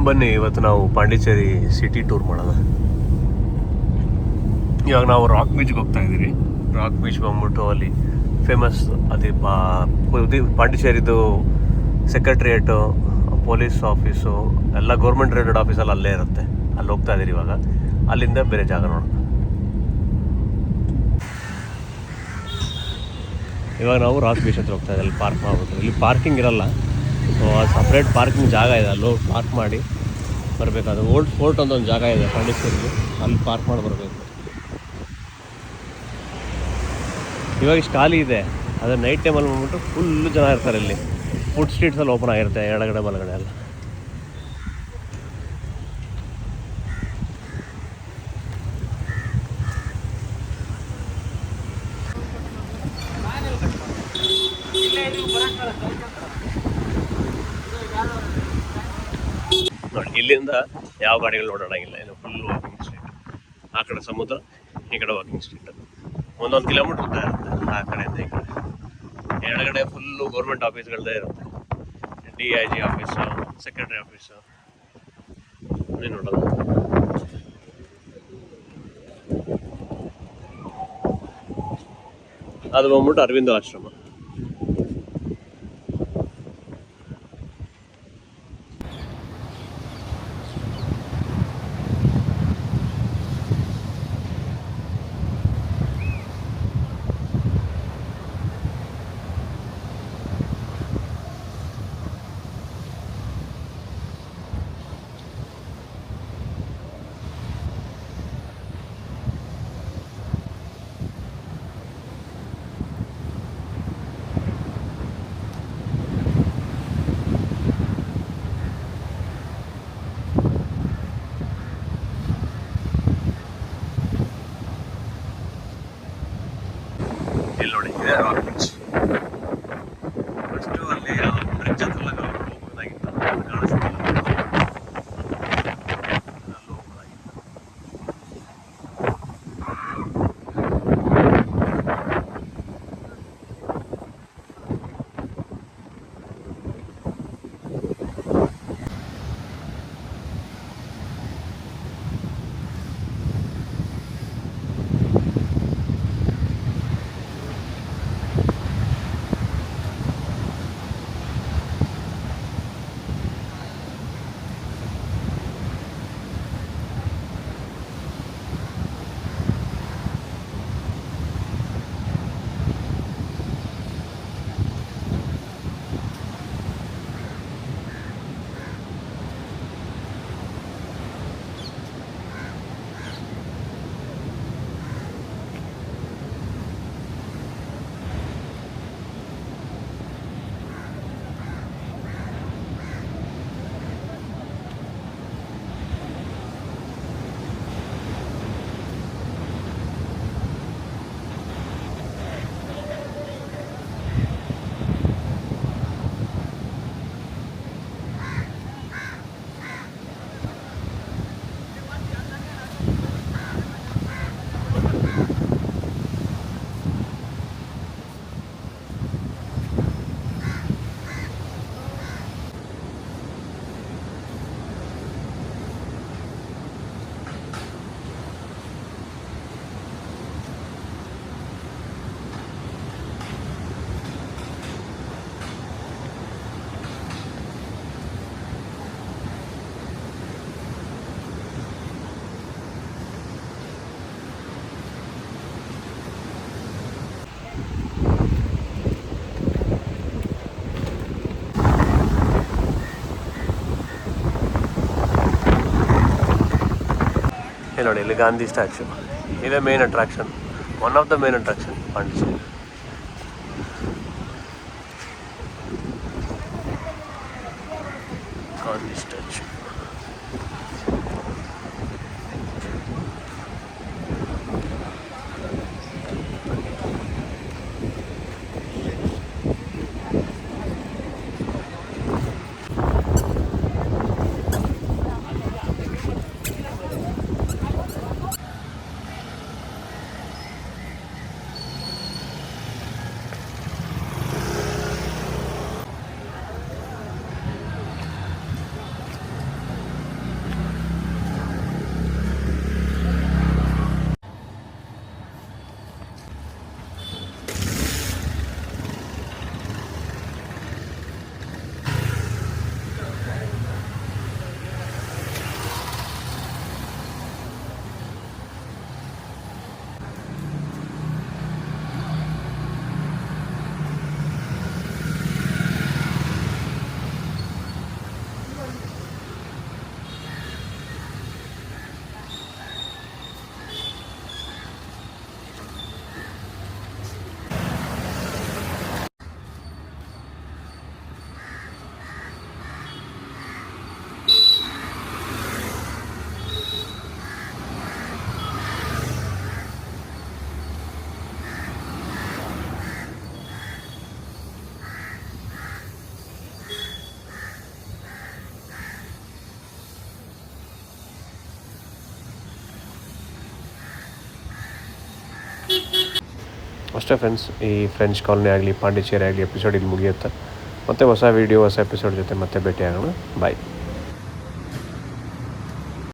ಬನ್ನಿ ಇವತ್ತು ನಾವು ಪಾಂಡಿಚೇರಿ ಸಿಟಿ ಟೂರ್ ಮಾಡೋಣ. ಇವಾಗ ನಾವು ರಾಕ್ ಬೀಚ್ಗೆ ಹೋಗ್ತಾ ಇದ್ದೀವಿ. ರಾಕ್ ಬೀಚ್ ಬಂದ್ಬಿಟ್ಟು ಅಲ್ಲಿ ಫೇಮಸ್ ಪಾಂಡಿಚೇರಿದು ಸೆಕ್ರೆಟ್ರಿಯೇಟು, ಪೊಲೀಸ್ ಆಫೀಸು ಎಲ್ಲ ಗೌರ್ಮೆಂಟ್ ರಿಲೇಟೆಡ್ ಆಫೀಸಲ್ಲಿ ಅಲ್ಲೇ ಇರುತ್ತೆ. ಅಲ್ಲಿ ಹೋಗ್ತಾ ಇದ್ದೀರಿ. ಇವಾಗ ಅಲ್ಲಿಂದ ಬೇರೆ ಜಾಗ ನೋಡೋಣ. ಇವಾಗ ನಾವು ರಾಕ್ ಬೀಚ್ ಹತ್ರ ಹೋಗ್ತಾ ಇದ್ದೀವಿ. ಅಲ್ಲಿ ಪಾರ್ಕ್ ಮಾಡ್ಬಿಟ್ಟು, ಇಲ್ಲಿ ಪಾರ್ಕಿಂಗ್ ಇರಲ್ಲ, ಸೊ ಸಪ್ರೇಟ್ ಪಾರ್ಕಿಂಗ್ ಜಾಗ ಇದೆ. ಅಲ್ಲೋ ಪಾರ್ಕ್ ಮಾಡಿ ಬರಬೇಕಾದ್ರೆ ಓಲ್ಡ್ ಫೋರ್ಟ್ ಅಂತ ಒಂದು ಜಾಗ ಇದೆ ಪಾಂಡಿಚೇರಿಗೆ, ಅಲ್ಲಿ ಪಾರ್ಕ್ ಮಾಡಿ ಬರಬೇಕು. ಇವಾಗ ಇಷ್ಟು ಖಾಲಿ ಇದೆ. ಅದೇ ನೈಟ್ ಟೈಮಲ್ಲಿ ಬಂದ್ಬಿಟ್ಟು ಫುಲ್ಲು ಜನ ಇರ್ತಾರೆ. ಇಲ್ಲಿ ಫುಡ್ ಸ್ಟ್ರೀಟ್ಸಲ್ಲಿ ಓಪನ್ ಆಗಿರುತ್ತೆ, ಎಡಗಡೆ ಬಲಗಡೆ ಎಲ್ಲ. ನೋಡಿ, ಇಲ್ಲಿಂದ ಯಾವ ಗಾಡಿಗಳು ಓಡಾಡೋಂಗಿಲ್ಲ. ಇದು ಫುಲ್ ವಾಕಿಂಗ್ ಸ್ಟ್ರೀಟ್. ಆ ಕಡೆ ಸಮುದ್ರ, ಈ ಕಡೆ ವಾಕಿಂಗ್ ಸ್ಟ್ರೀಟ್. ಒಂದೊಂದು ಕಿಲೋಮೀಟ್ರ್ ಉದ್ದ ಇರುತ್ತೆ. ಆ ಕಡೆಯಿಂದ ಈ ಕಡೆ ಎಡಗಡೆ ಫುಲ್ಲು ಗೌರ್ಮೆಂಟ್ ಆಫೀಸ್ಗಳದ್ದೇ ಇರುತ್ತೆ. DIG ಆಫೀಸು, ಸೆಕ್ರೆಟರಿ ಆಫೀಸು ನೋಡೋದು. ಅದು ಬಂದ್ಬಿಟ್ಟು ಅರವಿಂದ ಆಶ್ರಮ. ಇಲ್ಲಿ ನೋಡಿ, ಇದೆ ರಾಕ್ ಬೀಚ್. ಫಸ್ಟು ಅಲ್ಲಿ ಬ್ರಿಡ್ಜ್ ಹತ್ರ ಹೋಗೋದಾಗಿತ್ತು, ಕಾಣಿಸ್ತಿಲ್ಲ. ನೋಡಿ, ಇಲ್ಲಿ ಗಾಂಧಿ ಸ್ಟ್ಯಾಚ್ಯೂ ಇದೇ main attraction, one of the main attraction Pondicherry. Gandhi statue. ಅಷ್ಟೇ ಫ್ರೆಂಡ್ಸ್, ಈ ಫ್ರೆಂಚ್ ಕಾಲನಿ ಆಗಲಿ ಪಾಂಡಿಚೇರಿ ಆಗಲಿ ಎಪಿಸೋಡ್ ಇಲ್ಲಿ ಮುಗಿಯುತ್ತೆ. ಮತ್ತು ಹೊಸ ವೀಡಿಯೋ ಹೊಸ ಎಪಿಸೋಡ್ ಜೊತೆ ಮತ್ತೆ ಭೇಟಿ ಆಗೋಣ. ಬಾಯ್.